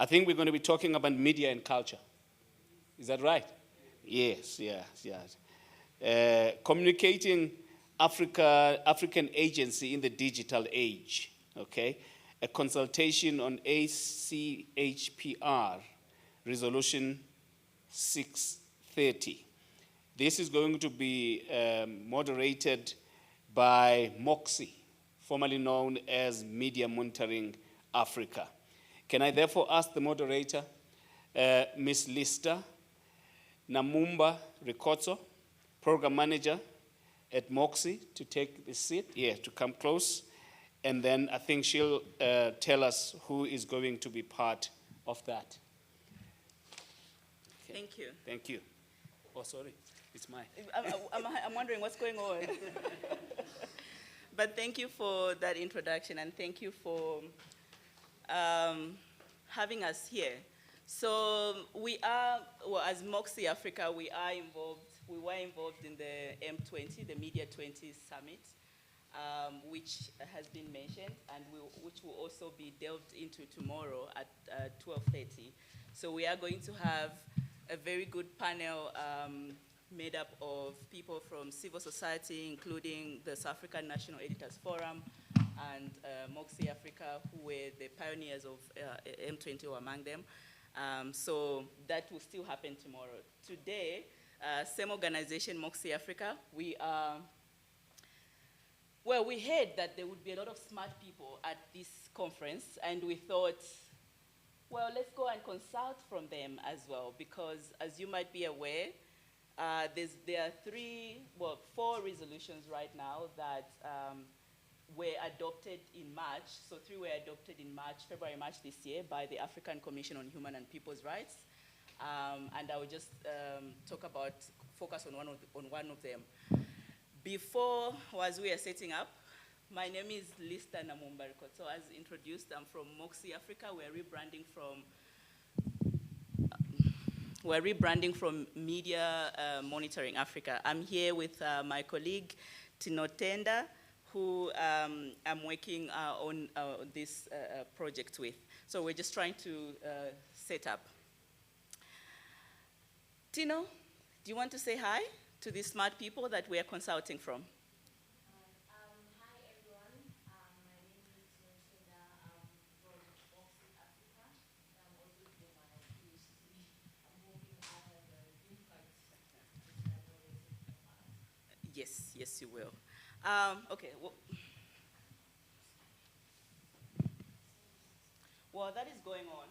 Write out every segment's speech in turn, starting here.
I think we're going to be talking about media and culture. Is that right? Yes, yes. Communicating African agency in the digital age, okay? A consultation on ACHPR, Resolution 630. This is going to be moderated by MOXIE, formerly known as Media Monitoring Africa. Can I therefore ask the moderator, Ms. Lister Namumba Ricotso, Program Manager at MOXIE, to take the seat, to come close. And then I think she'll tell us who is going to be part of that. Okay. Thank you. Thank you. Oh, sorry, it's mine. I'm wondering what's going on. But thank you for that introduction, and thank you for having us here. So we are, well, as MOXIE Africa, we were involved in the M20, the Media 20 Summit, which has been mentioned, and which will also be delved into tomorrow at 12:30. So we are going to have a very good panel made up of people from civil society, including the South African National Editors Forum and MOXIE Africa, who were the pioneers of M20 or among them. So that will still happen tomorrow. Today, same organization, MOXIE Africa, we heard that there would be a lot of smart people at this conference, and we thought, well, let's go and consult from them as well, because as you might be aware, there are 4 resolutions right now that were adopted in March. So 3 were adopted in February, March this year by the African Commission on Human and People's Rights. And I will just focus on one of them. Before, as we are setting up, my name is Lista Namumba Ricotso. As introduced, I'm from MOXIE Africa. We're rebranding from Media Monitoring Africa. I'm here with my colleague, Tino Tenda, who I'm working on this project with. So we're just trying to set up. Tino, do you want to say hi to these smart people that we are consulting from? Hi, everyone. My name is Tino Tenda. I'm from MOXIE Africa. I'm also doing my PhD. I'm hoping I have an impact in my knowledge. Yes, you will. Okay. While that is going on,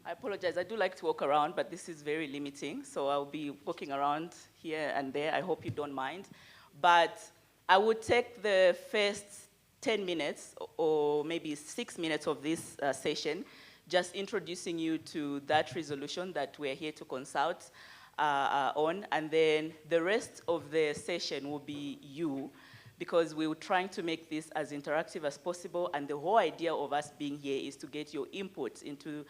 I apologize. I do like to walk around, but this is very limiting, so I'll be walking around here and there. I hope you don't mind. But I would take the first 10 minutes or maybe 6 minutes of this session, just introducing you to that resolution that we're here to consult on, and then the rest of the session will be you, because we were trying to make this as interactive as possible, and the whole idea of us being here is to get your input into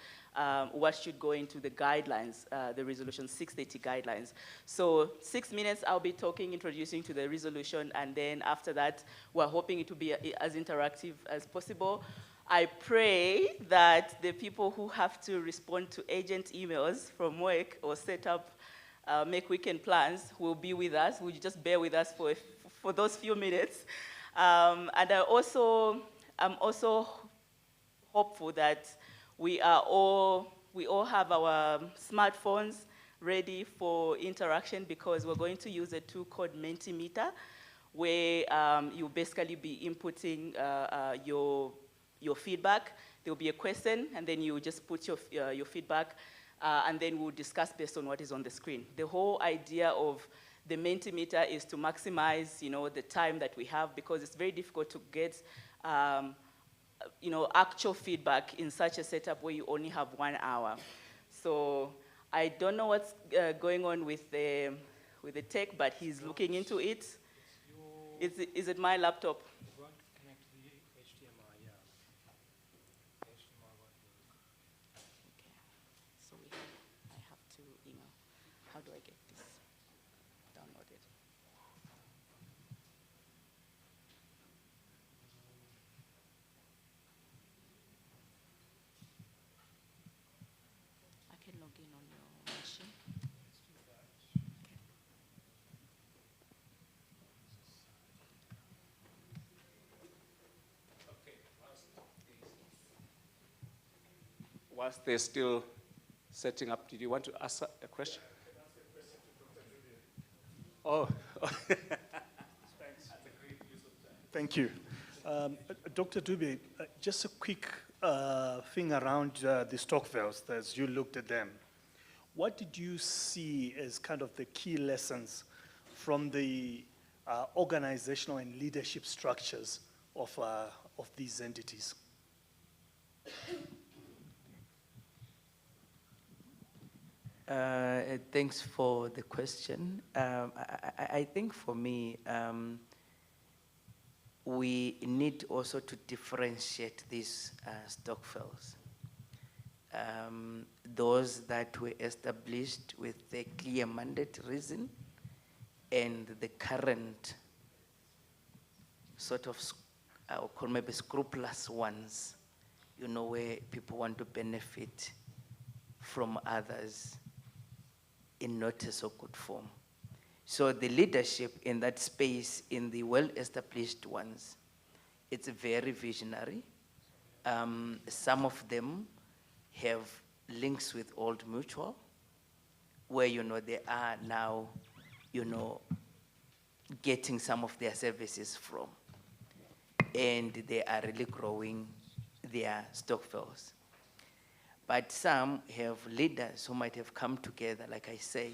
what should go into the guidelines, the Resolution 630 guidelines. So 6 minutes I'll be talking, introducing to the resolution, and then after that, we're hoping it to be as interactive as possible. I pray that the people who have to respond to agent emails from work or set up, make weekend plans will be with us. Will you just bear with us for those few minutes? And I'm also hopeful that we all have our smartphones ready for interaction, because we're going to use a tool called Mentimeter, where you'll basically be inputting your feedback. There'll be a question, and then you just put your feedback, and then we'll discuss based on what is on the screen. The whole idea of the Mentimeter is to maximize, the time that we have, because it's very difficult to get, actual feedback in such a setup where you only have 1 hour. So I don't know what's going on with the tech, but he's looking into it. Is it my laptop? You want to connect to the HDMI, yeah. HDMI won't work. Okay. So I have to email. How do I get this downloaded? whilst they're still setting up, did you want to ask a question? Oh, Thank you. Dr. Dube, just a quick thing around the Stockwells as you looked at them. What did you see as kind of the key lessons from the organizational and leadership structures of these entities? Thanks for the question. I think for me, we need also to differentiate these Stockwells. Those that were established with a clear mandate reason, and the current sort of, I would call maybe scrupulous ones, you know, where people want to benefit from others in not a so good form. So the leadership in that space, in the well-established ones, it's very visionary. Some of them have links with Old Mutual, where, you know, they are now, you know, getting some of their services from. And they are really growing their Stockwells. But some have leaders who might have come together, like I say,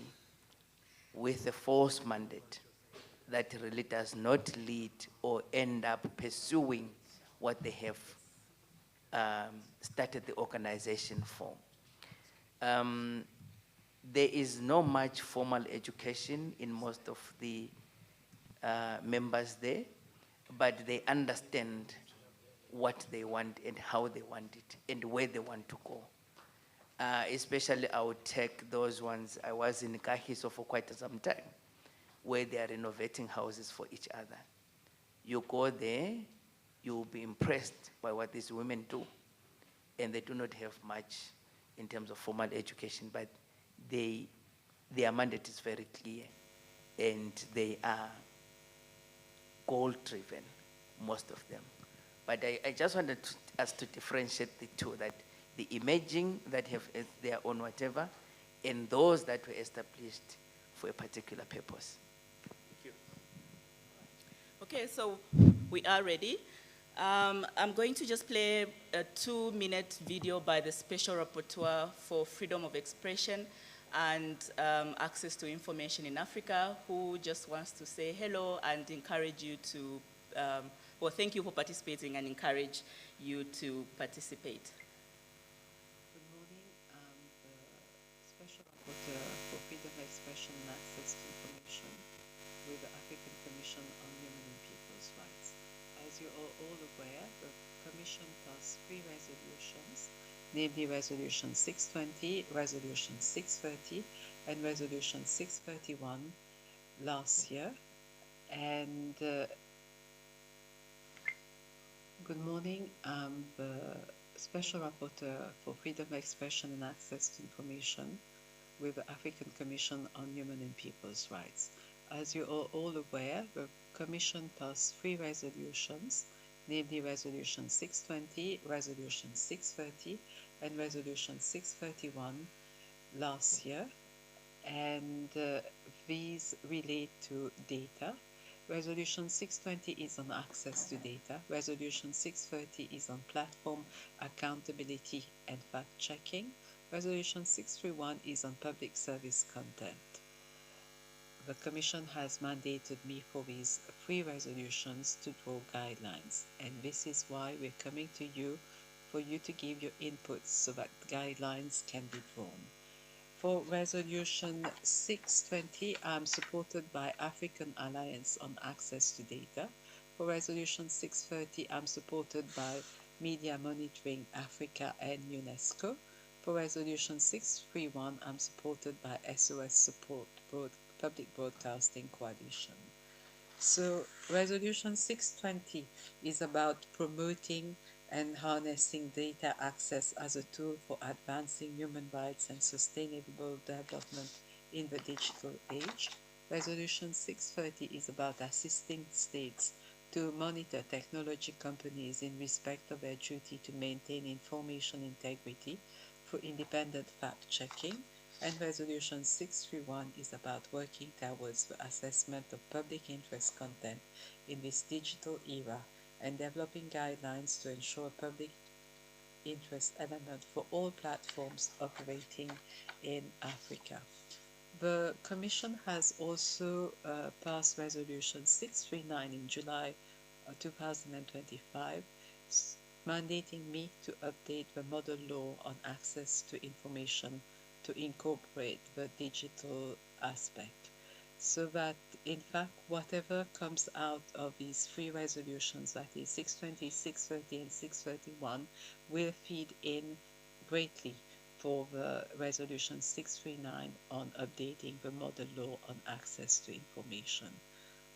with a false mandate that really does not lead or end up pursuing what they have started the organization for. There is no much formal education in most of the members there, but they understand what they want and how they want it and where they want to go. Especially I would take those ones, I was in Kahiso for quite some time, where they are renovating houses for each other. You go there, you'll be impressed by what these women do. And they do not have much in terms of formal education, but their mandate is very clear. And they are goal-driven, most of them. But I just wanted us to differentiate the two, that the emerging that have their own whatever, and those that were established for a particular purpose. thank you. Okay, so we are ready. I'm going to just play a 2-minute video by the Special Rapporteur for Freedom of Expression and Access to Information in Africa, who just wants to say hello and encourage you to, well, thank you for participating and encourage you to participate. Good morning. I'm the Special Rapporteur for Freedom of Expression and Access to Information with the African Commission on Human and People's Rights. As you are all aware, the Commission passed 3 resolutions, namely Resolution 620, Resolution 630, and Resolution 631 last year. And good morning. I'm the Special Rapporteur for Freedom of Expression and Access to Information with the African Commission on Human and People's Rights. As you are all aware, the Commission passed 3 resolutions, namely Resolution 620, Resolution 630, and Resolution 631 last year. And these relate to data. Resolution 620 is on access to data. Resolution 630 is on platform accountability and fact-checking. Resolution 631 is on public service content. The Commission has mandated me for these 3 resolutions to draw guidelines, and this is why we're coming to you for you to give your inputs so that guidelines can be drawn. For Resolution 620, I'm supported by African Alliance on Access to Data. For Resolution 630, I'm supported by Media Monitoring Africa and UNESCO. For Resolution 631, I'm supported by SOS Support Public Broadcasting Coalition. So Resolution 620 is about promoting and harnessing data access as a tool for advancing human rights and sustainable development in the digital age. Resolution 630 is about assisting states to monitor technology companies in respect of their duty to maintain information integrity for independent fact-checking, and Resolution 631 is about working towards the assessment of public interest content in this digital era and developing guidelines to ensure public interest element for all platforms operating in Africa. The Commission has also passed Resolution 639 in July 2025, mandating me to update the model law on access to information to incorporate the digital aspect, so that in fact whatever comes out of these three resolutions, that is 620, 630 and 631, will feed in greatly for the Resolution 639 on updating the model law on access to information.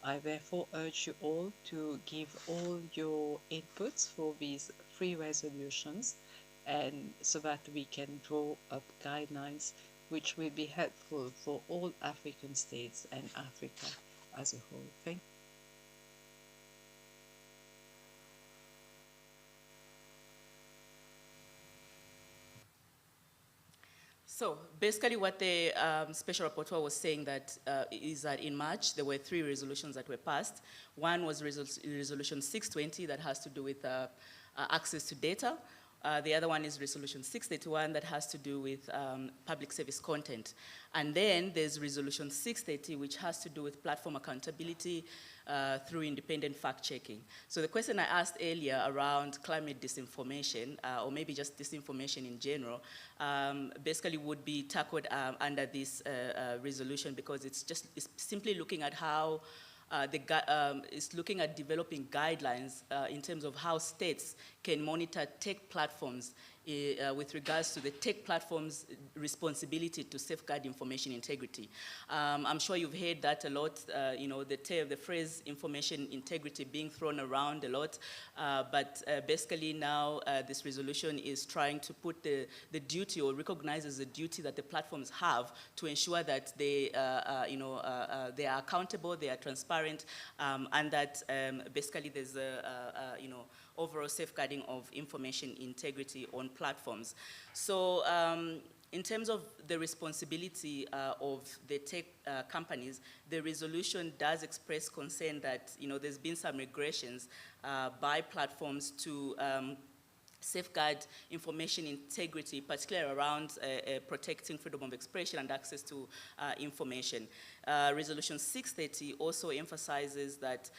I therefore urge you all to give all your inputs for these three resolutions, and so that we can draw up guidelines which will be helpful for all African states and Africa as a whole. Thank you. So basically what the Special Rapporteur was saying is that in March there were three resolutions that were passed. One was Resolution 620 that has to do with access to data. The other one is Resolution 631 that has to do with public service content. And then there's Resolution 630, which has to do with platform accountability through independent fact-checking. So the question I asked earlier around climate disinformation, or maybe just disinformation in general, basically would be tackled under this resolution, because it's simply looking at how it's looking at developing guidelines in terms of how states can monitor tech platforms with regards to the tech platforms' responsibility to safeguard information integrity. I'm sure you've heard that a lot, the phrase information integrity being thrown around a lot, but basically now this resolution is trying to put the duty, or recognizes the duty that the platforms have to ensure that they are accountable, they are transparent, and that basically there's overall safeguarding of information integrity on platforms. So in terms of the responsibility of the tech companies, the resolution does express concern that there's been some regressions by platforms to safeguard information integrity, particularly around protecting freedom of expression and access to information. Resolution 630 also emphasizes that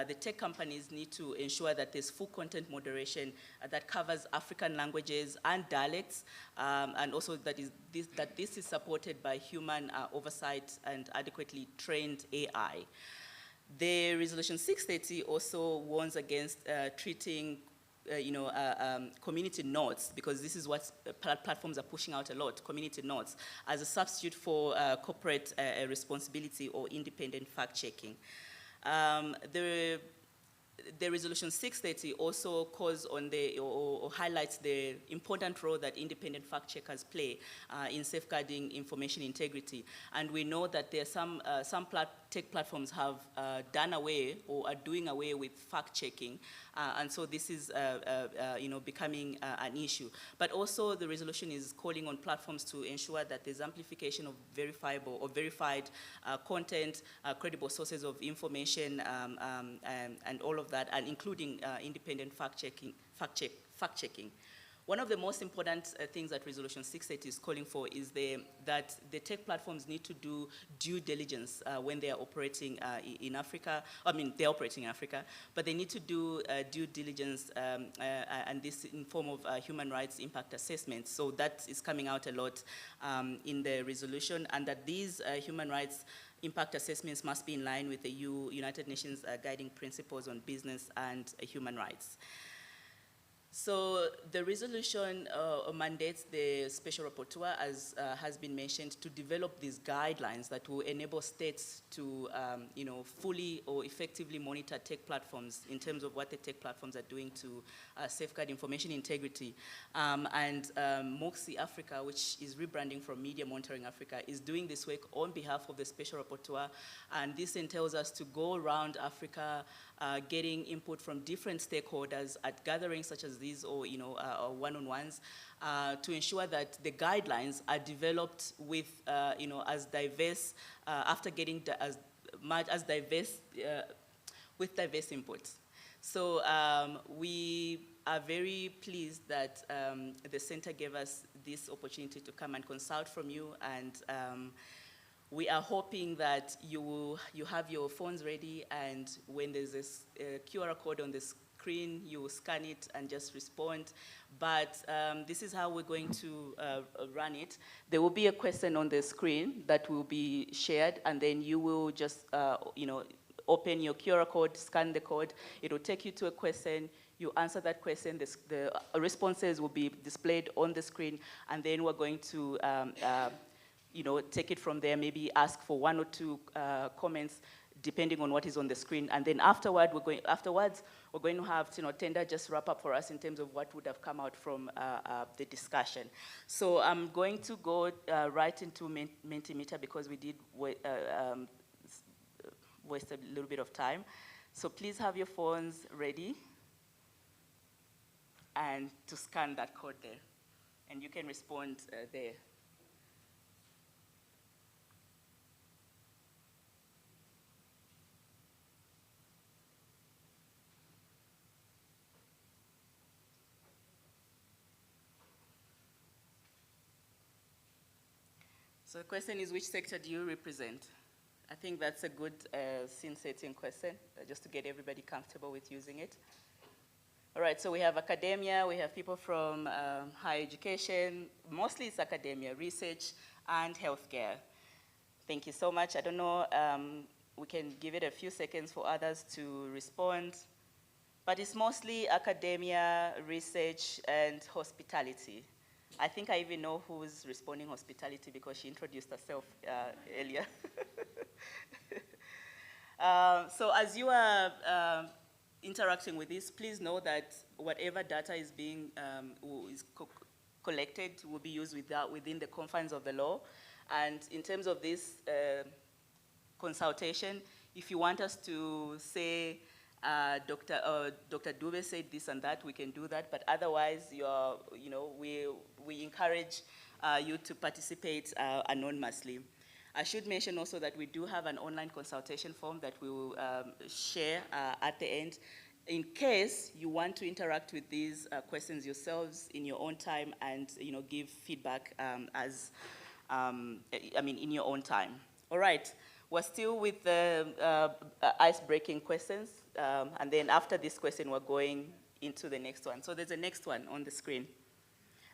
the tech companies need to ensure that there's full content moderation that covers African languages and dialects, and also that this is supported by human oversight and adequately trained AI. The Resolution 630 also warns against treating community notes, because this is what platforms are pushing out a lot, community notes, as a substitute for corporate responsibility or independent fact-checking. The Resolution 630 also calls on or highlights the important role that independent fact-checkers play in safeguarding information integrity. And we know that there are some tech platforms have done away or are doing away with fact-checking, and so this is becoming an issue. But also the resolution is calling on platforms to ensure that there's amplification of verifiable or verified content, credible sources of information, and all of that, and including independent fact-checking. One of the most important things that Resolution 680 is calling for is that the tech platforms need to do due diligence when they are operating in Africa. I mean, they're operating in Africa, but they need to do due diligence, and this in form of human rights impact assessments. So that is coming out a lot in the resolution, and that these human rights impact assessments must be in line with the United Nations guiding principles on business and human rights. So the resolution mandates the Special Rapporteur, as has been mentioned, to develop these guidelines that will enable states to fully or effectively monitor tech platforms in terms of what the tech platforms are doing to safeguard information integrity. And MOXIE Africa, which is rebranding from Media Monitoring Africa, is doing this work on behalf of the Special Rapporteur, and this entails us to go around Africa getting input from different stakeholders at gatherings such as these, or or one-on-ones, to ensure that the guidelines are developed with as diverse after getting as diverse with diverse inputs. So we are very pleased that the center gave us this opportunity to come and consult from you, and we are hoping that you have your phones ready, and when there's this QR code on the screen, you scan it and just respond. But this is how we're going to run it. There will be a question on the screen that will be shared, and then you will just open your QR code, scan the code. It will take you to a question. You answer that question. The responses will be displayed on the screen, and then we're going to take it from there, maybe ask for one or two comments depending on what is on the screen. And then afterwards, we're going to have Tenda just wrap up for us in terms of what would have come out from the discussion. So I'm going to go right into Mentimeter because we did waste a little bit of time. So please have your phones ready and to scan that code there. And you can respond there. So the question is, which sector do you represent? I think that's a good scene-setting question, just to get everybody comfortable with using it. All right, so we have academia, we have people from higher education, mostly it's academia, research, and healthcare. Thank you so much. I don't know, we can give it a few seconds for others to respond, but it's mostly academia, research, and hospitality. I think I even know who's responding hospitality because she introduced herself earlier. So as you are interacting with this, please know that whatever data is being collected will be used within the confines of the law. And in terms of this consultation, if you want us to say, Dr. Dube said this and that, we can do that, but otherwise, we encourage you to participate anonymously. I should mention also that we do have an online consultation form that we will share at the end. In case you want to interact with these questions yourselves in your own time and give feedback in your own time. All right, we're still with the ice-breaking questions, and then after this question, we're going into the next one. So there's a next one on the screen.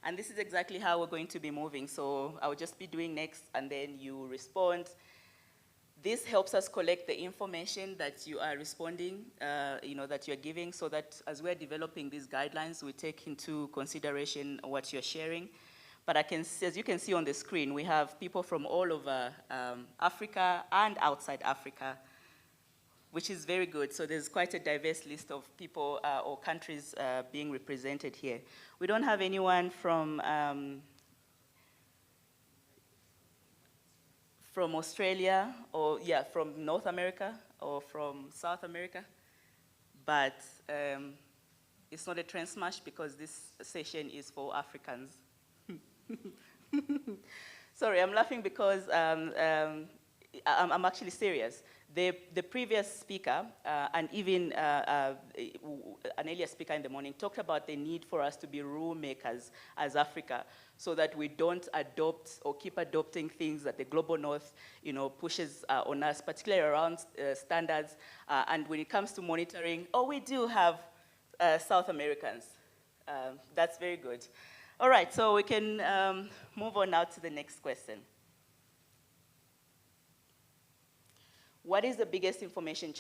And this is exactly how we're going to be moving. So I'll just be doing next, and then you respond. This helps us collect the information that you are responding, that you're giving, so that as we're developing these guidelines, we take into consideration what you're sharing. But as you can see on the screen, we have people from all over Africa and outside Africa, which is very good. So there's quite a diverse list of people or countries being represented here. We don't have anyone from Australia, or from North America, or from South America. But it's not a trend smash because this session is for Africans. Sorry, I'm laughing because I'm actually serious. The previous speaker, and even an earlier speaker in the morning, talked about the need for us to be rule makers as Africa, so that we don't adopt or keep adopting things that the global north, pushes on us, particularly around standards. And when it comes to monitoring, we do have South Americans. That's very good. All right, so we can move on now to the next question. What is the biggest information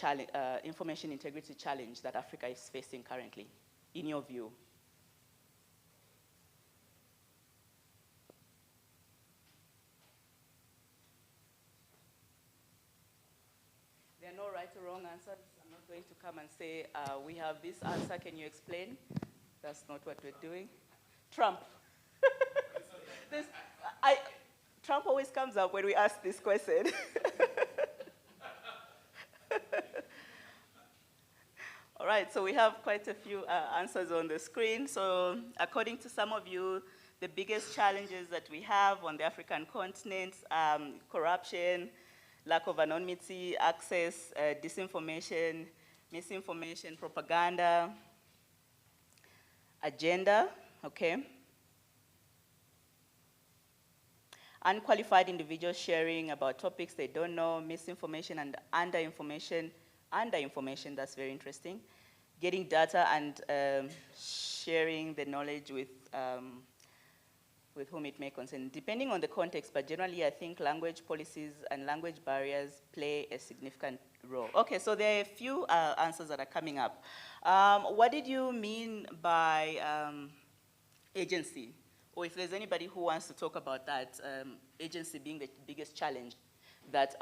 integrity challenge that Africa is facing currently, in your view? There are no right or wrong answers. I'm not going to come and say, we have this answer, can you explain? That's not what we're doing. Trump. Trump always comes up when we ask this question. All right, so we have quite a few answers on the screen. So according to some of you, the biggest challenges that we have on the African continent, corruption, lack of anonymity, access, disinformation, misinformation, propaganda, agenda, okay? Unqualified individuals sharing about topics they don't know, misinformation and underinformation, that's very interesting. Getting data and sharing the knowledge with whom it may concern, depending on the context, but generally I think language policies and language barriers play a significant role. Okay, so there are a few answers that are coming up. What did you mean by agency? Or if there's anybody who wants to talk about that, agency being the biggest challenge that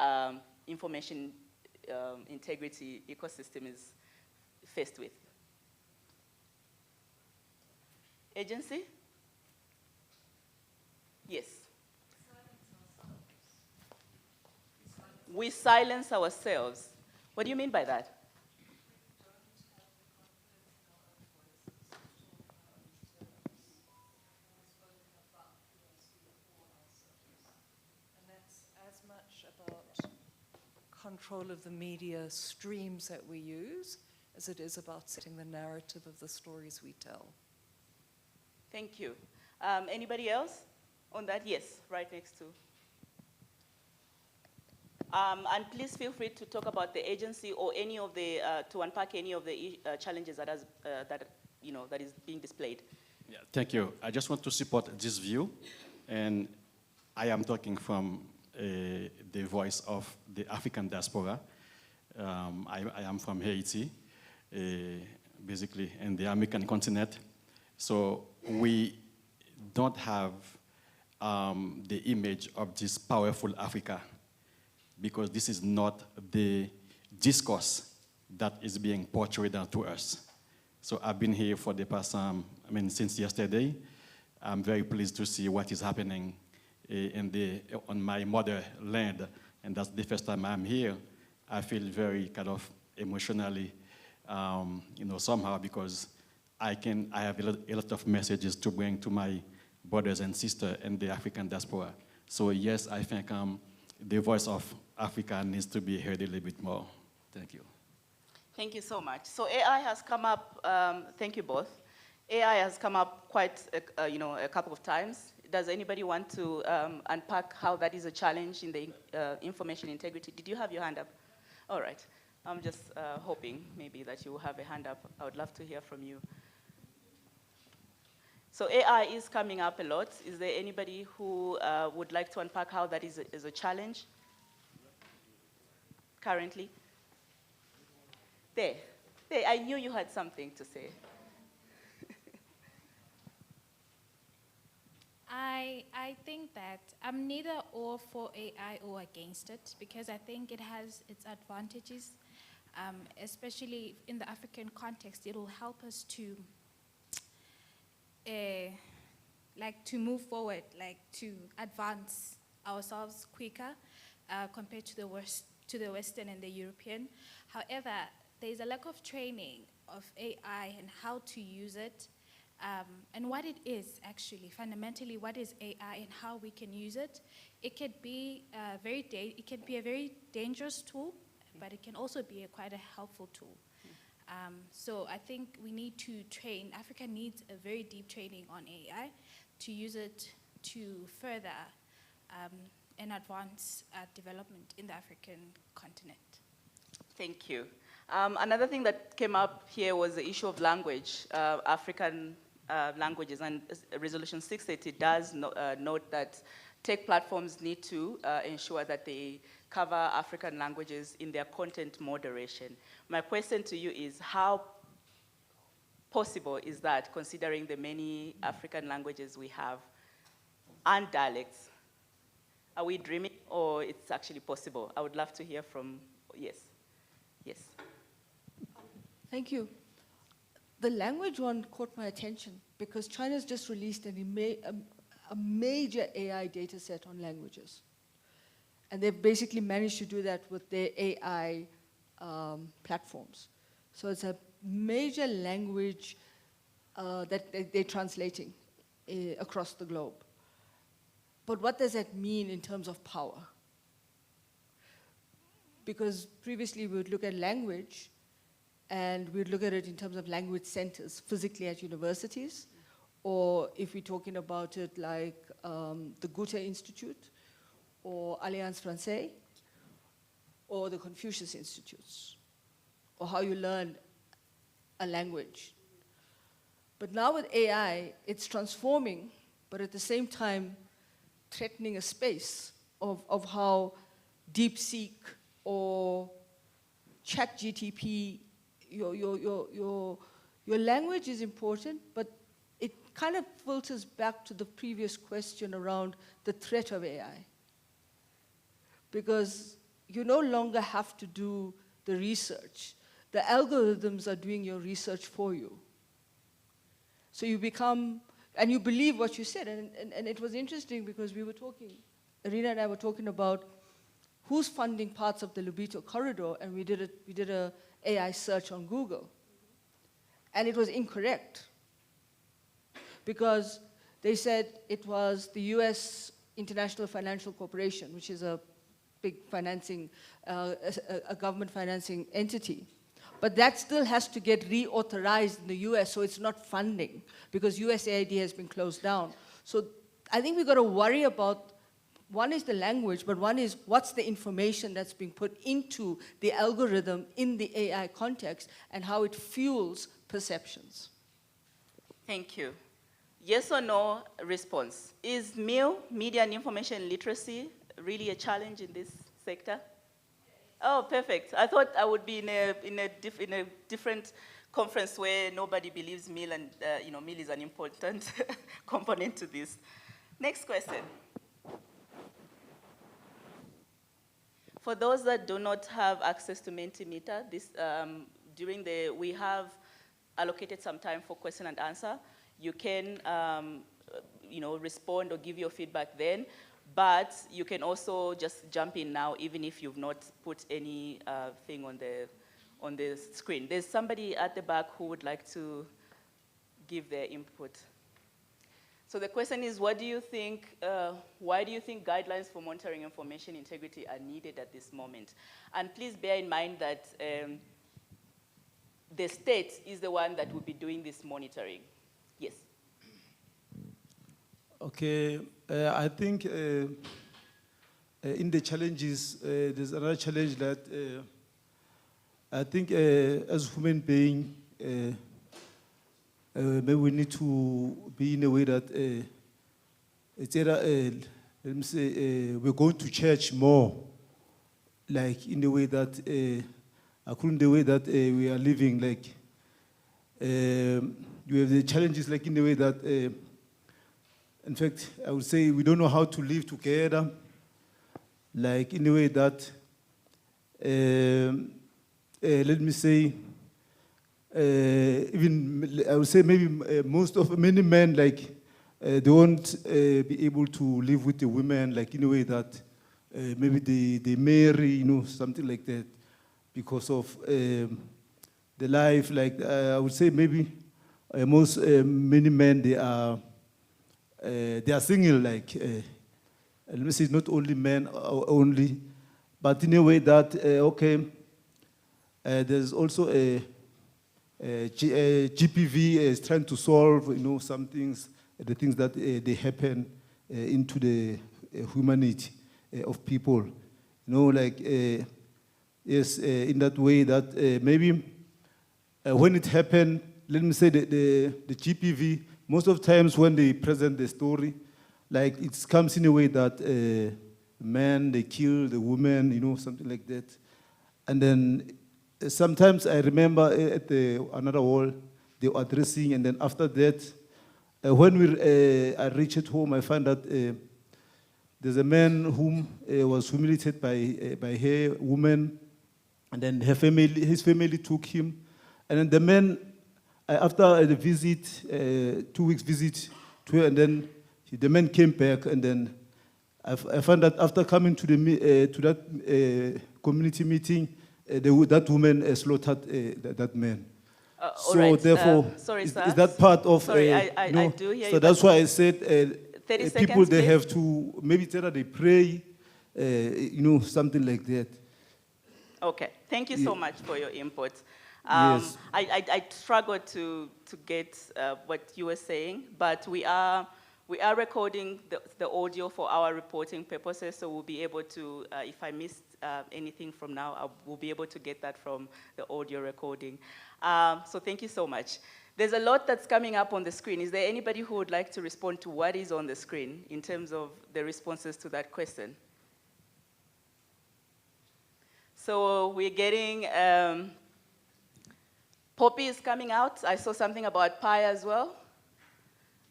information integrity ecosystem is faced with. Agency? Yes. We silence ourselves. What do you mean by that? As much about control of the media streams that we use as it is about setting the narrative of the stories we tell. Thank you. Anybody else on that? Yes, right next to. And please feel free to talk about the agency or any of the, to unpack any of the challenges that is being displayed. Yeah, thank you. I just want to support this view, and I am talking from the voice of the African diaspora. I am from Haiti, basically in the American continent. So we don't have the image of this powerful Africa, because this is not the discourse that is being portrayed to us. So I've been here for the past, since yesterday. I'm very pleased to see what is happening on my motherland, and that's the first time I'm here. I feel very kind of emotionally, somehow, because I have a lot of messages to bring to my brothers and sisters in the African diaspora. So yes, I think the voice of Africa needs to be heard a little bit more. Thank you. Thank you so much. So AI has come up, thank you both. AI has come up quite, a couple of times. Does anybody want to unpack how that is a challenge in the information integrity? Did you have your hand up? All right. I'm just hoping maybe that you will have a hand up. I would love to hear from you. So AI is coming up a lot. Is there anybody who would like to unpack how that is a challenge currently? There, I knew you had something to say. I think that I'm neither or for AI or against it, because I think it has its advantages, especially in the African context. It will help us to move forward, to advance ourselves quicker compared to the Western and the European. However, there's a lack of training of AI and how to use it, and what it is actually, fundamentally, what is AI and how we can use it. It can be a very dangerous tool, but it can also be quite a helpful tool. So I think we need to train. Africa needs a very deep training on AI to use it to further and advance development in the African continent. Thank you. Another thing that came up here was the issue of language, African languages, and Resolution 680 does note that tech platforms need to ensure that they cover African languages in their content moderation. My question to you is, how possible is that, considering the many African languages we have and dialects? Are we dreaming, or it's actually possible? I would love to hear from, yes. Yes. Thank you. The language one caught my attention because China's just released a major AI data set on languages. And they've basically managed to do that with their AI platforms. So it's a major language that they're translating across the globe. But what does that mean in terms of power? Because previously we would look at language and we'd look at it in terms of language centers physically at universities, or if we're talking about it like the Goethe Institute or Alliance Française or the Confucius Institutes, or how you learn a language. But now with AI, it's transforming, but at the same time, threatening a space of how DeepSeek or ChatGTP, your language is important, but it kind of filters back to the previous question around the threat of AI. Because you no longer have to do the research. The algorithms are doing your research for you. So you become, and you believe what you said, and it was interesting because we were talking, Irina and I were talking about who's funding parts of the Lobito corridor, and we did a AI search on Google. And it was incorrect, because they said it was the US International Financial Corporation, which is a big financing, a government financing entity. But that still has to get reauthorized in the US, so it's not funding, because USAID has been closed down. So I think we've got to worry about, one is the language, but one is what's the information that's being put into the algorithm in the AI context and how it fuels perceptions. Thank you. Yes or no response. Is MIL, media and information literacy, really a challenge in this sector? Oh, perfect. I thought I would be in a different conference where nobody believes MIL, and MIL is an important component to this. Next question. For those that do not have access to Mentimeter, we have allocated some time for question and answer. You can respond or give your feedback then. But you can also just jump in now, even if you've not put any thing on the screen. There's somebody at the back who would like to give their input. So the question is, why do you think guidelines for monitoring information integrity are needed at this moment? And please bear in mind that the state is the one that will be doing this monitoring. Yes. Okay, I think in the challenges, there's another challenge that I think as human beings, maybe we need to be in a way that it's either, let me say, we're going to church more, like in the way that, according to the way that we are living, like, you have the challenges like in the way that, in fact, I would say we don't know how to live together, like in a way that, let me say, even I would say maybe many men, like, they won't be able to live with the women, like in a way that maybe they marry, something like that, because of the life, like I would say maybe many men, they are single, like, let me say not only men only, but in a way that, okay, there's also a GPV is trying to solve, some things, the things that they happen into the humanity of people. Like, yes, in that way that maybe when it happened, let me say the GPV, most of the times when they present the story, like it comes in a way that men, they kill the woman, something like that. And then sometimes I remember at another hall, they were addressing, and then after that, when I reached home, I found that there's a man whom was humiliated by her woman, and then his family took him. And then the man, after the visit, 2 weeks visit to her, and then the man came back, and then I found that after coming to that community meeting, that woman slaughtered that man. All So right, therefore, sorry, is, sir. is that part of? Sorry, I no? do hear so you, that's but why I said 30 people seconds, they please. have to maybe tell her they pray, something like that. Okay, thank you so much for your input. Yes. I struggled to get what you were saying, but we are recording the audio for our reporting purposes, so we'll be able to, if I missed anything from now, I will be able to get that from the audio recording. So thank you so much. There's a lot that's coming up on the screen. Is there anybody who would like to respond to what is on the screen in terms of the responses to that question? So we're getting, Poppy is coming out. I saw something about pie as well.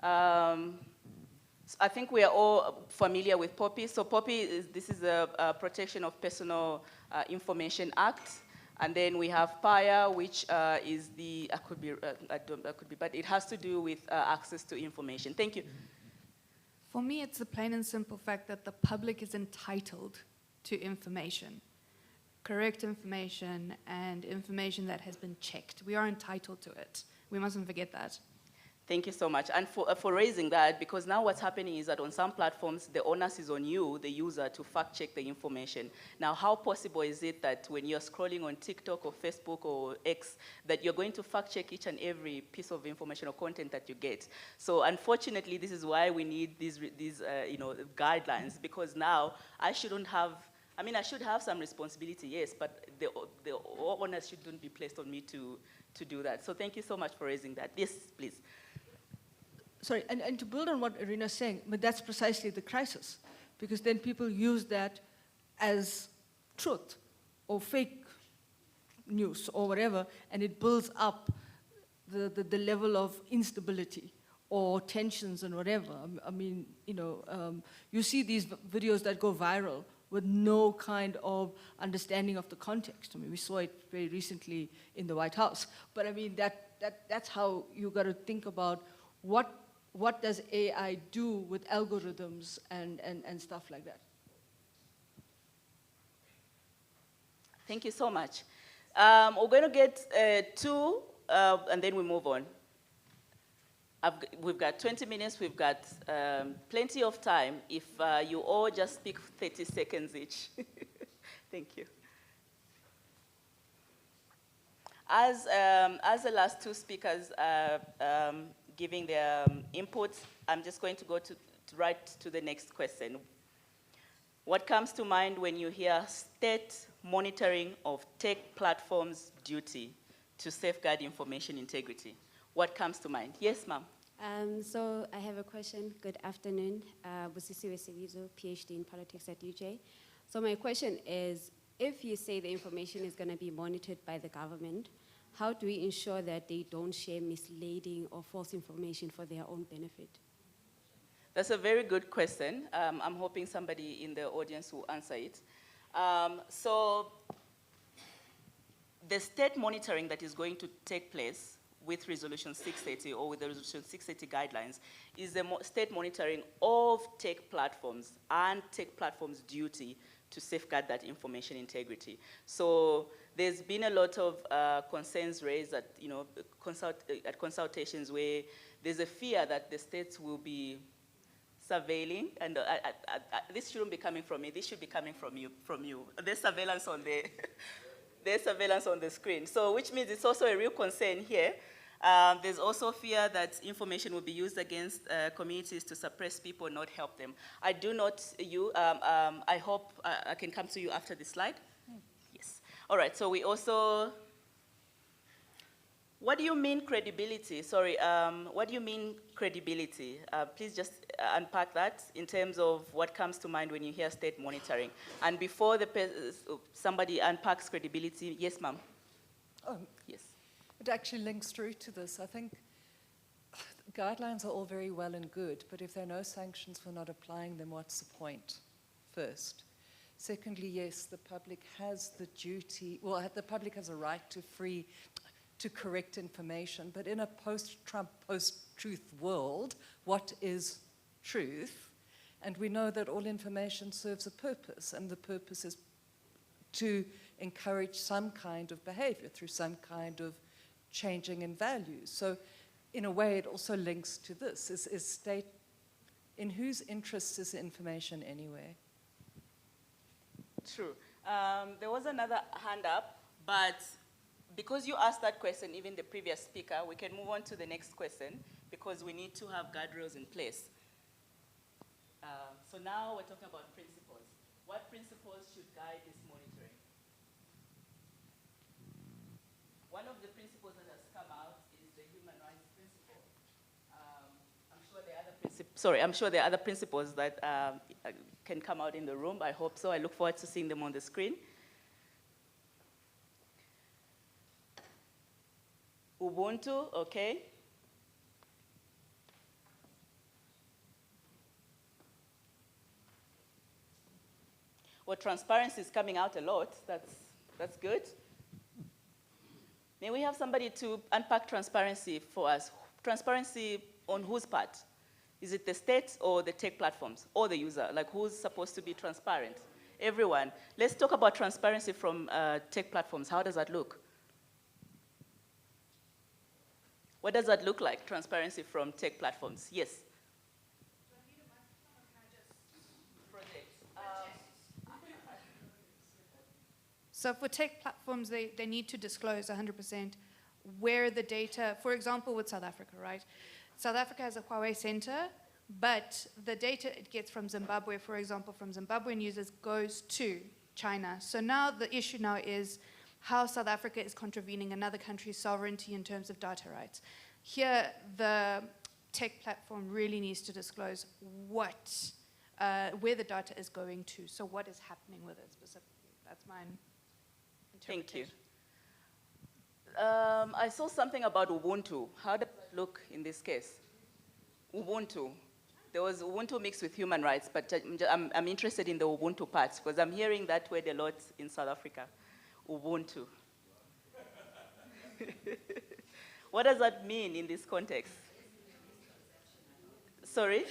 I think we are all familiar with Poppy. So Poppy, this is a Protection of Personal Information Act. And then we have PIA, which is the, but it has to do with access to information. Thank you. For me, it's the plain and simple fact that the public is entitled to information. Correct information and information that has been checked. We are entitled to it. We mustn't forget that. Thank you so much. And for raising that, because now what's happening is that on some platforms, the onus is on you, the user, to fact check the information. Now, how possible is it that when you're scrolling on TikTok or Facebook or X, that you're going to fact check each and every piece of information or content that you get? So unfortunately, this is why we need these guidelines, because now I shouldn't have, I should have some responsibility, yes, but the onus shouldn't be placed on me to do that. So thank you so much for raising that. Yes, please. Sorry, and to build on what Irina's saying, but that's precisely the crisis, because then people use that as truth or fake news or whatever, and it builds up the level of instability or tensions and whatever. You see these videos that go viral with no kind of understanding of the context. We saw it very recently in the White House. But that's how you got to think about what does AI do with algorithms and stuff like that. Thank you so much. We're going to get two, and then we move on. We've got 20 minutes. We've got plenty of time. If you all just speak 30 seconds each. Thank you. As the last two speakers are giving their inputs, I'm just going to go right to the next question. What comes to mind when you hear state monitoring of tech platforms' duty to safeguard information integrity? What comes to mind? Yes, ma'am. So I have a question. Good afternoon. Busisiwe Sibizo, PhD in politics at UJ. So my question is, if you say the information is going to be monitored by the government, how do we ensure that they don't share misleading or false information for their own benefit? That's a very good question. I'm hoping somebody in the audience will answer it. So the state monitoring that is going to take place with Resolution 680 or with the Resolution 680 guidelines is the state monitoring of tech platforms and tech platforms' duty to safeguard that information integrity. So there's been a lot of concerns raised at, at consultations where there's a fear that the states will be surveilling, and this shouldn't be coming from me. This should be coming from you. There's surveillance on the there's surveillance on the screen. So which means it's also a real concern here. There's also fear that information will be used against communities to suppress people, not help them. I do not, I hope I can come to you after this slide. Yes. All right, so we also, what do you mean credibility? Sorry, what do you mean credibility? Please just unpack that in terms of what comes to mind when you hear state monitoring. And before somebody unpacks credibility, yes, ma'am. Yes. It actually links through to this. I think guidelines are all very well and good, but if there are no sanctions for not applying them, what's the point, first? Secondly, yes, the public has the duty, well, the public has a right to correct information, but in a post-Trump, post-truth world, what is truth? And we know that all information serves a purpose, and the purpose is to encourage some kind of behavior through some kind of changing in values. So in a way, it also links to this. Is state, in whose interest is the information anyway? True. There was another hand up, but because you asked that question, even the previous speaker, we can move on to the next question because we need to have guardrails in place. So now we're talking about principles. What principles should guide this monitoring? One of the principles that has come out is the human rights principle. I'm sure there are other principles that can come out in the room. I hope so. I look forward to seeing them on the screen. Ubuntu, okay. Well, transparency is coming out a lot. That's good. May we have somebody to unpack transparency for us? Transparency on whose part? Is it the state or the tech platforms or the user? Like, who's supposed to be transparent? Everyone. Let's talk about transparency from tech platforms. How does that look? What does that look like, transparency from tech platforms? Yes? So for tech platforms, they need to disclose 100% where the data, for example, with South Africa, right? South Africa has a Huawei center, but the data it gets from Zimbabwe, for example, from Zimbabwean users goes to China. So now the issue now is how South Africa is contravening another country's sovereignty in terms of data rights. Here, the tech platform really needs to disclose what, where the data is going to, so what is happening with it specifically. That's my Thank you. I saw something about Ubuntu. How does that look in this case? Ubuntu. There was Ubuntu mixed with human rights, but I'm interested in the Ubuntu part because I'm hearing that word a lot in South Africa. Ubuntu. What does that mean in this context? Sorry?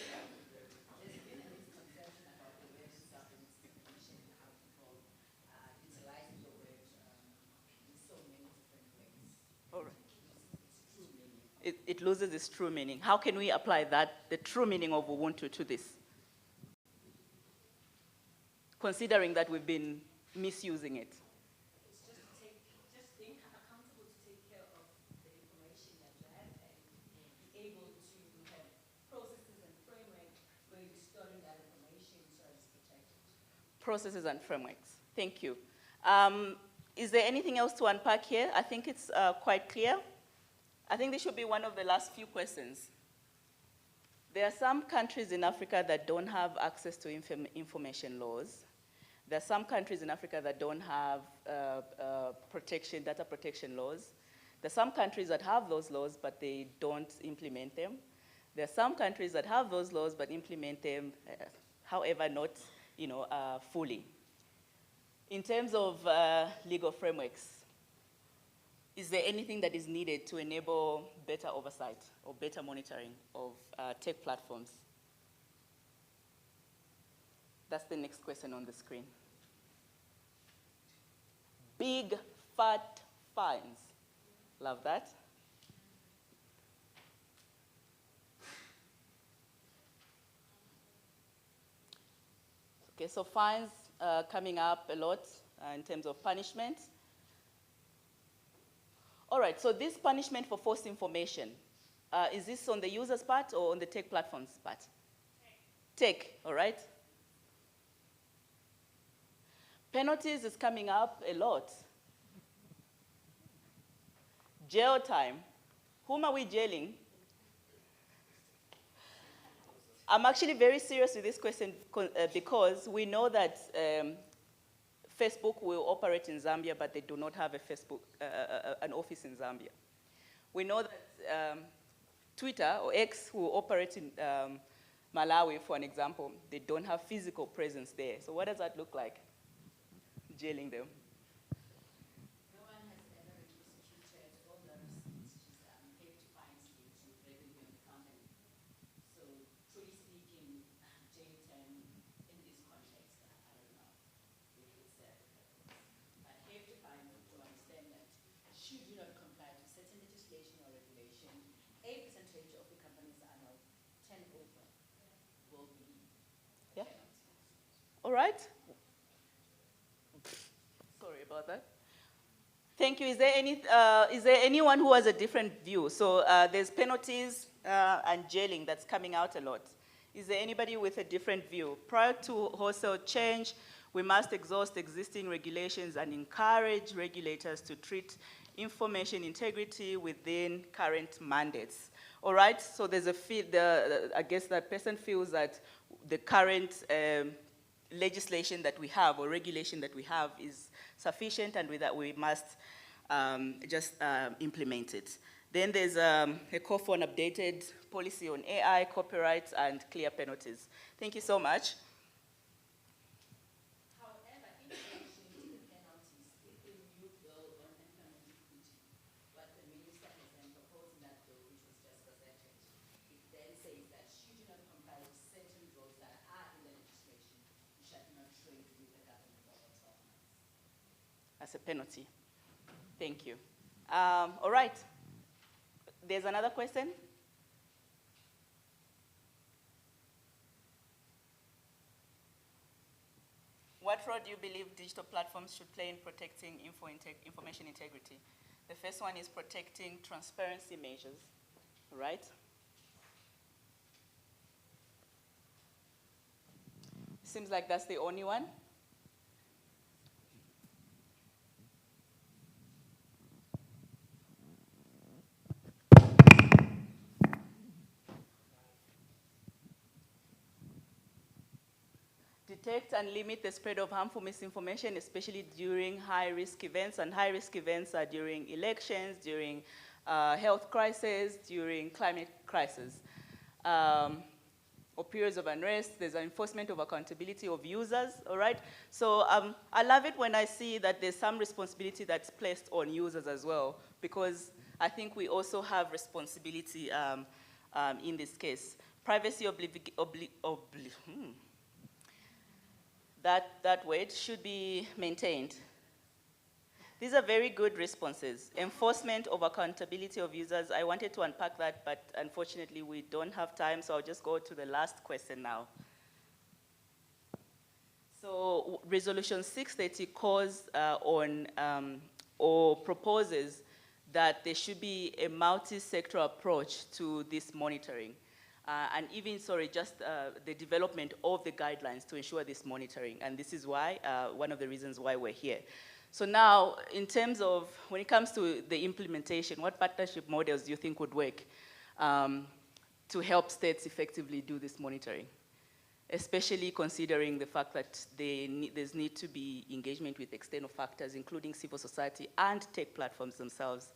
It loses its true meaning. How can we apply that, the true meaning of Ubuntu, to this? Considering that we've been misusing it. It's just being accountable to take care of the information that you have and be able to have processes and frameworks where you're storing that information so it's protected. Processes and frameworks. Thank you. Is there anything else to unpack here? I think it's quite clear. I think this should be one of the last few questions. There are some countries in Africa that don't have access to information laws. There are some countries in Africa that don't have data protection laws. There are some countries that have those laws, but they don't implement them. There are some countries that have those laws, but implement them, however, not fully. In terms of legal frameworks, is there anything that is needed to enable better oversight or better monitoring of tech platforms? That's the next question on the screen. Big, fat fines. Love that. Okay, so fines coming up a lot in terms of punishment. All right, so this punishment for false information, is this on the user's part or on the tech platform's part? Tech, all right. Penalties is coming up a lot. Jail time. Whom are we jailing? I'm actually very serious with this question because we know that Facebook will operate in Zambia, but they do not have a Facebook, an office in Zambia. We know that Twitter or X will operate in Malawi, for an example. They don't have physical presence there. So what does that look like, jailing them? No one has ever prosecuted all the receipts, just paid to fine scheme to revenue of the company. So truly speaking, jail term in this context, I don't know if it's but if Yeah? All right. Sorry about that. Thank you. Is there anyone who has a different view? So there's penalties and jailing that's coming out a lot. Is there anybody with a different view? Prior to wholesale change, we must exhaust existing regulations and encourage regulators to treat information integrity within current mandates. All right, so there's I guess that person feels that the current legislation that we have or regulation that we have is sufficient, and with that we must just implement it. Then there's a call for an updated policy on AI, copyright, and clear penalties. Thank you so much. However, in addition to the penalties, with the new bill on employment equity, what the minister has then proposed in that bill, which was just presented, it then says that should you not comply with certain rules that are in the legislation, you shall not trade with the government for over 12 months. As a penalty. Thank you. All right. There's another question? What role do you believe digital platforms should play in protecting information integrity? The first one is protecting transparency measures, right? Seems like that's the only one. Detect and limit the spread of harmful misinformation, especially during high-risk events, and high-risk events are during elections, during health crises, during climate crisis, or periods of unrest. There's an enforcement of accountability of users, all right? So I love it when I see that there's some responsibility that's placed on users as well, because I think we also have responsibility in this case. Privacy that word should be maintained. These are very good responses. Enforcement of accountability of users. I wanted to unpack that, but unfortunately we don't have time, so I'll just go to the last question now. So Resolution 630 calls on or proposes that there should be a multi-sectoral approach to this monitoring. And even, just the development of the guidelines to ensure this monitoring. And this is why, one of the reasons why we're here. So now, in terms of, when it comes to the implementation, what partnership models do you think would work to help states effectively do this monitoring? Especially considering the fact that there's need to be engagement with external factors, including civil society and tech platforms themselves.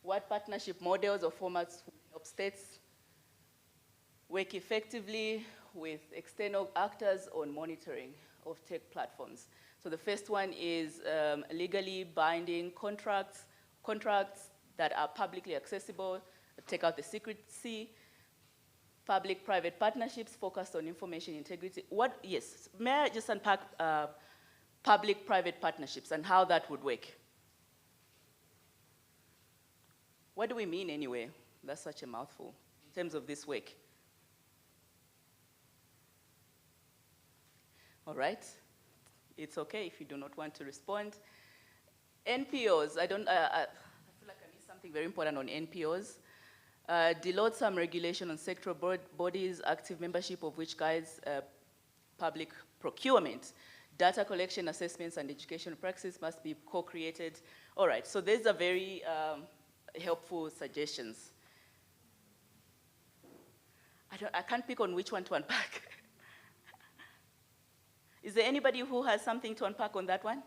What partnership models or formats help states work effectively with external actors on monitoring of tech platforms? So the first one is legally binding contracts that are publicly accessible, take out the secrecy, public-private partnerships focused on information integrity. Yes, may I just unpack public-private partnerships and how that would work? What do we mean anyway? That's such a mouthful in terms of this work. All right, it's okay if you do not want to respond. NPOs, I feel like I missed something very important on NPOs. Deload some regulation on sectoral bodies, active membership of which guides public procurement. Data collection, assessments, and education practices must be co-created. All right, so these are very helpful suggestions. I can't pick on which one to unpack. Is there anybody who has something to unpack on that one?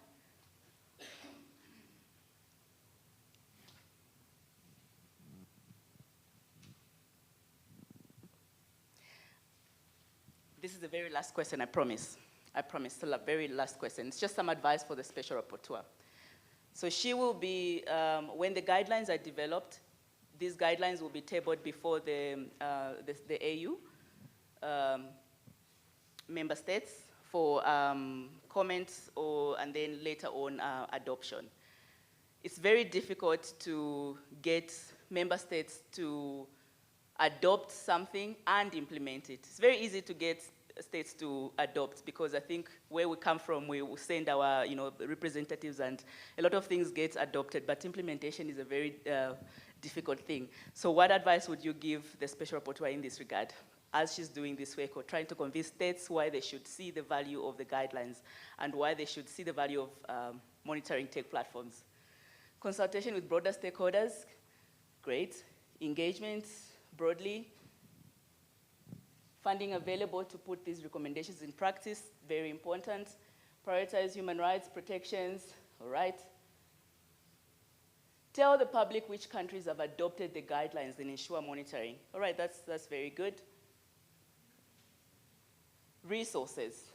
This is the very last question, I promise. I promise, still a very last question. It's just some advice for the special rapporteur. So she will be, when the guidelines are developed, these guidelines will be tabled before the AU member states for comments and then later on adoption. it's very difficult to get member states to adopt something and implement it. It's very easy to get states to adopt because I think where we come from, we will send our representatives and a lot of things get adopted, but implementation is a very difficult thing. So what advice would you give the Special Rapporteur in this regard as she's doing this work or trying to convince states why they should see the value of the guidelines and why they should see the value of monitoring tech platforms? Consultation with broader stakeholders, great. Engagement broadly. Funding available to put these recommendations in practice, very important. Prioritize human rights protections, all right. Tell the public which countries have adopted the guidelines and ensure monitoring. All right, that's very good. Resources.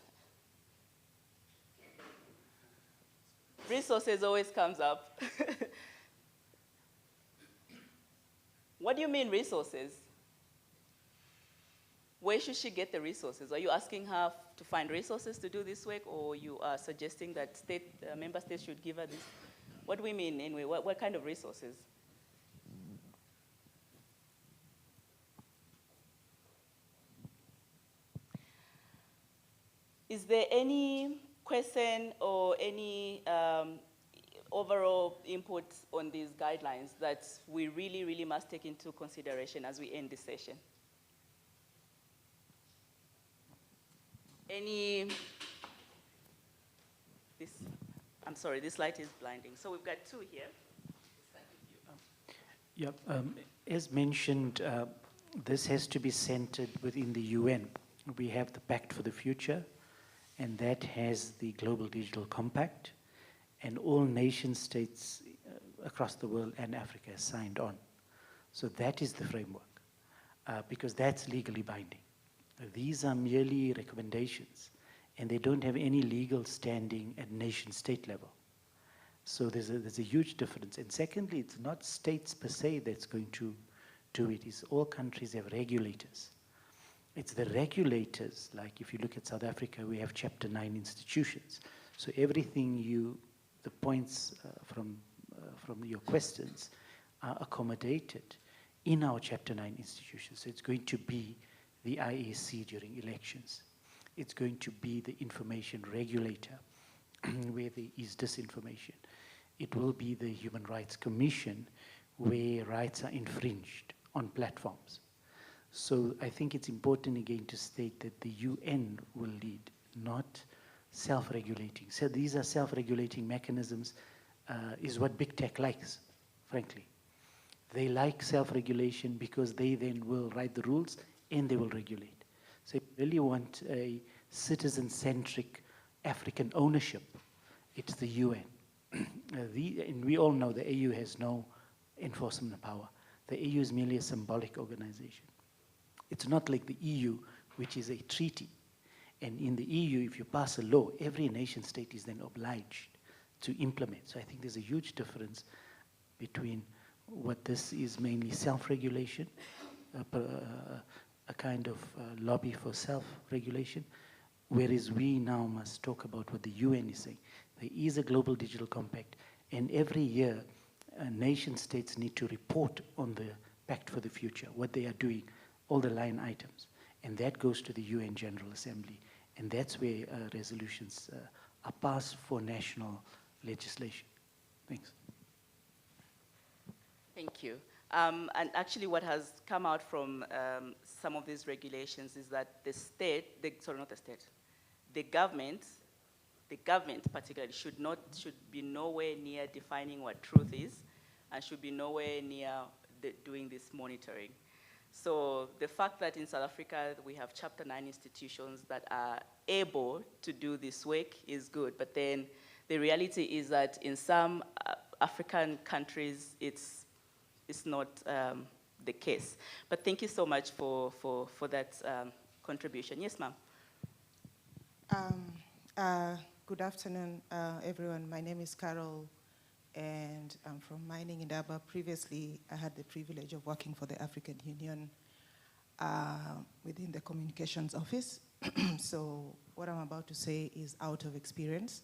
Resources always comes up. What do you mean resources? Where should she get the resources? Are you asking her to find resources to do this work, or you are suggesting that member states should give her this? What do we mean anyway? What kind of resources? Is there any question or any overall input on these guidelines that we really, really must take into consideration as we end this session? I'm sorry, this light is blinding. So we've got two here. As mentioned, this has to be centered within the UN. We have the Pact for the Future, and that has the Global Digital Compact, and all nation states across the world and Africa signed on. So that is the framework, because that's legally binding. These are merely recommendations, and they don't have any legal standing at nation-state level. So there's a huge difference. And secondly, it's not states per se that's going to do it. It's all countries have regulators. It's the regulators, like if you look at South Africa, we have Chapter 9 institutions. So everything the points from your questions are accommodated in our Chapter 9 institutions. So it's going to be the IAC during elections. It's going to be the information regulator where there is disinformation. It will be the Human Rights Commission where rights are infringed on platforms. So I think it's important again to state that the UN will lead, not self-regulating. So these are self-regulating mechanisms, is what big tech likes, frankly. They like self-regulation because they then will write the rules and they will regulate. So if you really want a citizen-centric African ownership, it's the UN. And we all know the AU has no enforcement power. The AU is merely a symbolic organization. It's not like the EU, which is a treaty. And in the EU, if you pass a law, every nation state is then obliged to implement. So I think there's a huge difference between what this is mainly self-regulation, a kind of lobby for self-regulation, whereas we now must talk about what the UN is saying. There is a global digital compact, and every year nation states need to report on the Pact for the Future, what they are doing, all the line items. And that goes to the UN General Assembly. And that's where resolutions are passed for national legislation. Thanks. Thank you. And actually what has come out from some of these regulations is that the government particularly should be nowhere near defining what truth is and should be nowhere near doing this monitoring. So the fact that in South Africa we have Chapter 9 institutions that are able to do this work is good, but then the reality is that in some African countries it's not the case. But thank you so much for that contribution. Yes, ma'am. Good afternoon, everyone. My name is Carol, and I'm from Mining Indaba. Previously, I had the privilege of working for the African Union within the communications office. So what I'm about to say is out of experience.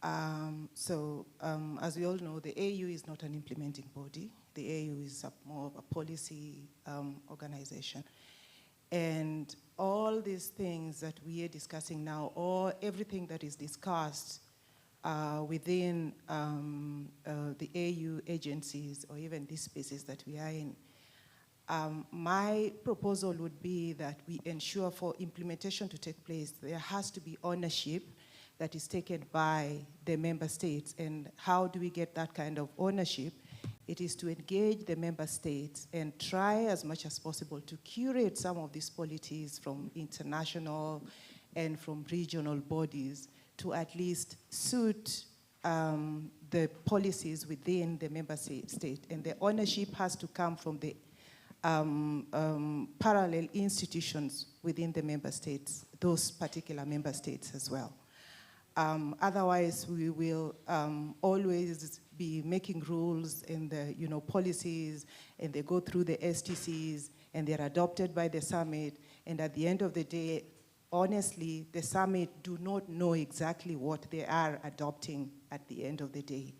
As we all know, the AU is not an implementing body. The AU is more of a policy organization. And all these things that we are discussing now, or everything that is discussed within the AU agencies, or even these spaces that we are in, my proposal would be that we ensure for implementation to take place, there has to be ownership that is taken by the member states. And how do we get that kind of ownership? It is to engage the member states and try as much as possible to curate some of these policies from international and from regional bodies to at least suit the policies within the member state. And the ownership has to come from the parallel institutions within the member states, those particular member states as well. Otherwise, we will always be making rules and the policies, and they go through the STCs, and they're adopted by the summit. And at the end of the day, honestly, the summit do not know exactly what they are adopting at the end of the day.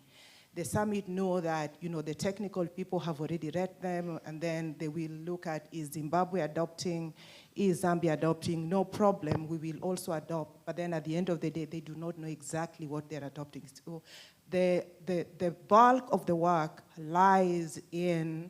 The summit know that the technical people have already read them, and then they will look at, is Zimbabwe adopting, is Zambia adopting? No problem, we will also adopt. But then at the end of the day, they do not know exactly what they're adopting. So the bulk of the work lies in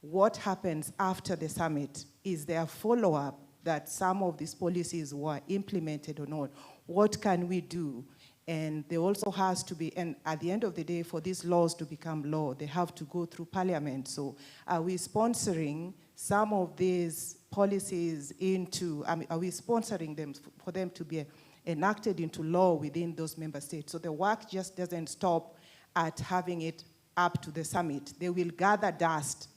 what happens after the summit. Is there a follow-up that some of these policies were implemented or not? What can we do? And there also has to be, and at the end of the day, for these laws to become law, they have to go through parliament. So are we sponsoring some of these policies are we sponsoring them for them to be enacted into law within those member states? So the work just doesn't stop at having it up to the summit. They will gather dust,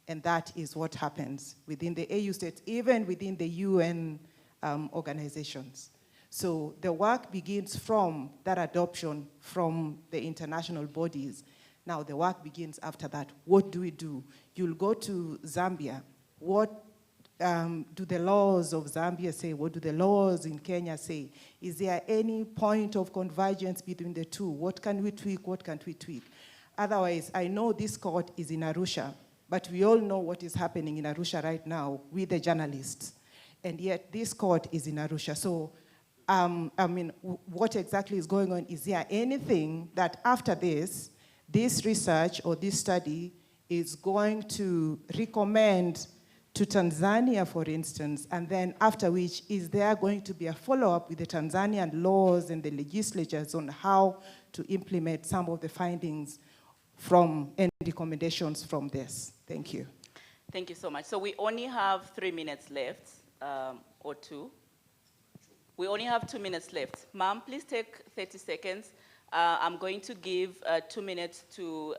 and that is what happens within the AU states, even within the UN organizations. So the work begins from that adoption from the international bodies. Now the work begins after that. What do we do? You'll go to Zambia. What do the laws of Zambia say? What do the laws in Kenya say? Is there any point of convergence between the two? What can we tweak? What can't we tweak? Otherwise, I know this court is in Arusha, but we all know what is happening in Arusha right now with the journalists. And yet this court is in Arusha. So what exactly is going on? Is there anything that after this research or this study is going to recommend to Tanzania, for instance, and then after which, is there going to be a follow-up with the Tanzanian laws and the legislatures on how to implement some of the findings from and recommendations from this? Thank you. Thank you so much. So we only have 3 minutes left, or 2. We only have 2 minutes left. Ma'am, please take 30 seconds. I'm going to give 2 minutes to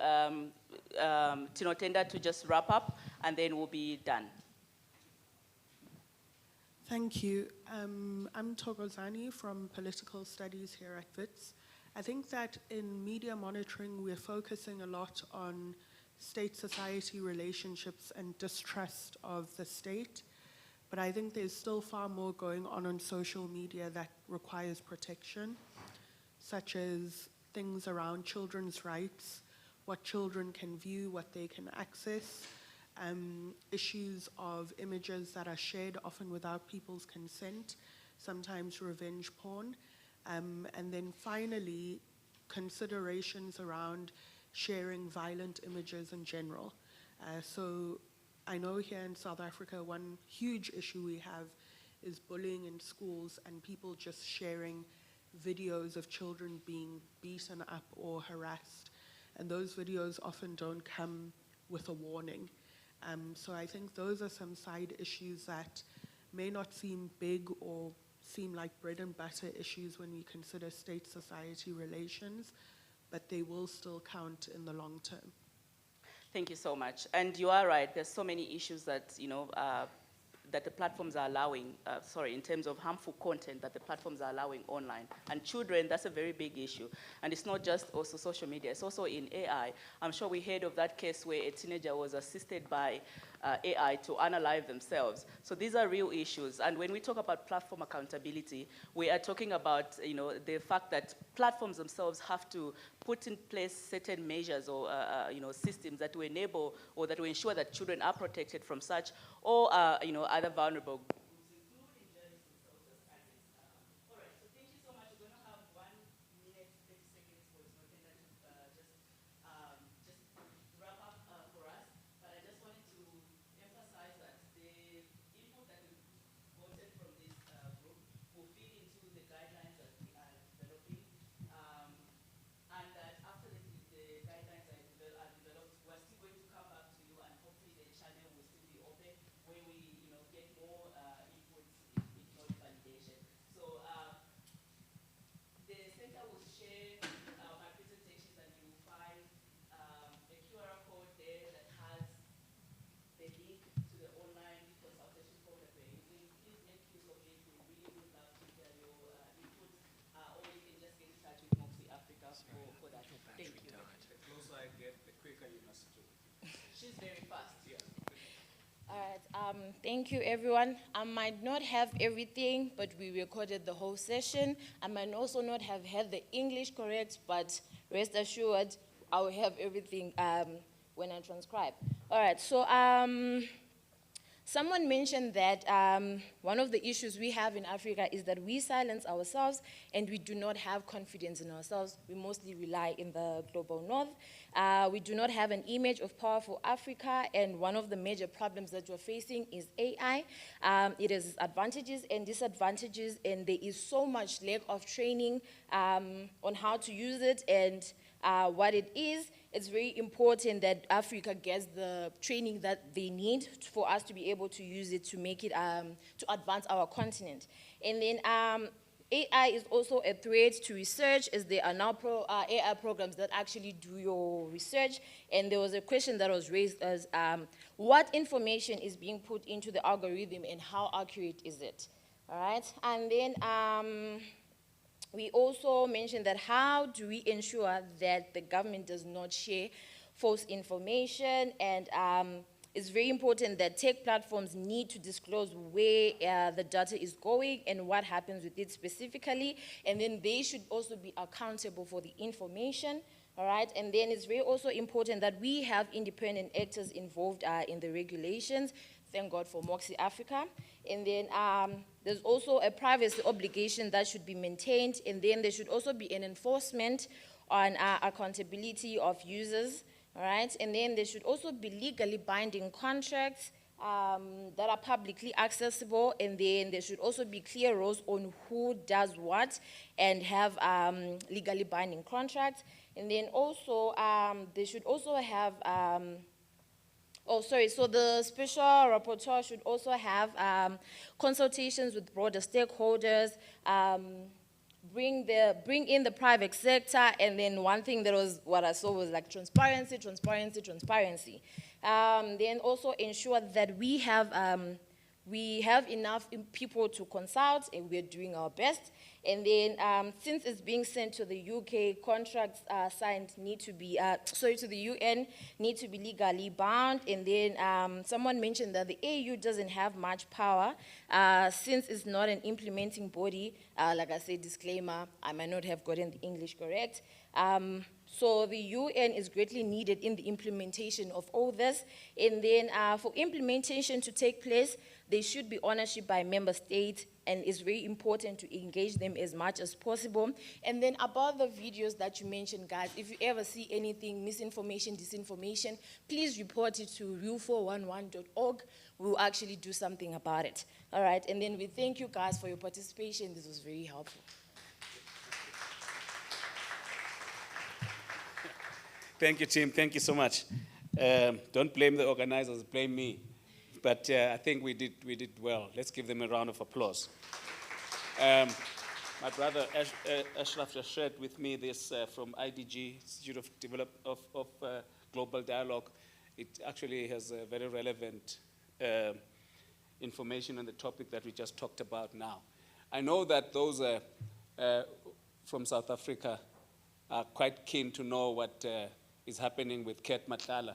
Tinotenda to just wrap up, and then we'll be done. Thank you. I'm Togozani from Political Studies here at Wits. I think that in media monitoring, we're focusing a lot on state-society relationships and distrust of the state. But I think there's still far more going on social media that requires protection, such as things around children's rights, what children can view, what they can access, issues of images that are shared often without people's consent, sometimes revenge porn, and then finally, considerations around sharing violent images in general. So I know here in South Africa, one huge issue we have is bullying in schools and people just sharing videos of children being beaten up or harassed. And those videos often don't come with a warning. So I think those are some side issues that may not seem big or seem like bread and butter issues when we consider state-society relations, but they will still count in the long term. Thank you so much. And you are right, there's so many issues that, that the platforms are allowing, in terms of harmful content that the platforms are allowing online. And children, that's a very big issue. And it's not just also social media, it's also in AI. I'm sure we heard of that case where a teenager was assisted by AI to unalive themselves. So these are real issues. And when we talk about platform accountability, we are talking about the fact that platforms themselves have to put in place certain measures or systems that will enable or that will ensure that children are protected from such or other vulnerable groups. She's very fast. Yeah. All right, thank you everyone. I might not have everything, but we recorded the whole session. I might also not have had the English correct, but rest assured, I will have everything when I transcribe. All right, so someone mentioned that one of the issues we have in Africa is that we silence ourselves and we do not have confidence in ourselves. We mostly rely in the global north. We do not have an image of powerful Africa, and one of the major problems that we're facing is AI. It has advantages and disadvantages, and there is so much lack of training on how to use it and what it is. It's very important that Africa gets the training that they need for us to be able to use it to make it, to advance our continent. And then AI is also a threat to research, as there are now AI programs that actually do your research. And there was a question that was raised as what information is being put into the algorithm and how accurate is it? All right, and then we also mentioned that how do we ensure that the government does not share false information, and it's very important that tech platforms need to disclose where the data is going and what happens with it specifically, and then they should also be accountable for the information. All right, and then it's very also important that we have independent actors involved in the regulations. Thank God for Moxie Africa. And then there's also a privacy obligation that should be maintained, and then there should also be an enforcement on accountability of users, all right? And then there should also be legally binding contracts that are publicly accessible, and then there should also be clear rules on who does what and have legally binding contracts. And then also they should also have so the special rapporteur should also have consultations with broader stakeholders, bring in the private sector, and then one thing that was what I saw was like transparency. Then also ensure that we have enough people to consult, and we're doing our best. And then since it's being sent to the UK, contracts signed need to be, to the UN, need to be legally bound. And then someone mentioned that the AU doesn't have much power since it's not an implementing body. Like I said, disclaimer, I might not have gotten the English correct. So the UN is greatly needed in the implementation of all this. And then for implementation to take place, there should be ownership by member states, and it's very important to engage them as much as possible. And then about the videos that you mentioned, guys, if you ever see anything, misinformation, disinformation, please report it to real411.org. We'll actually do something about it. All right, and then we thank you guys for your participation. This was very helpful. Thank you, Tim. Thank you so much. Don't blame the organizers, blame me. But I think we did well. Let's give them a round of applause. My brother Ashraf just shared with me this from IDG, Institute of Global Dialogue. It actually has a very relevant information on the topic that we just talked about now. I know that those from South Africa are quite keen to know what is happening with Ket Matlala.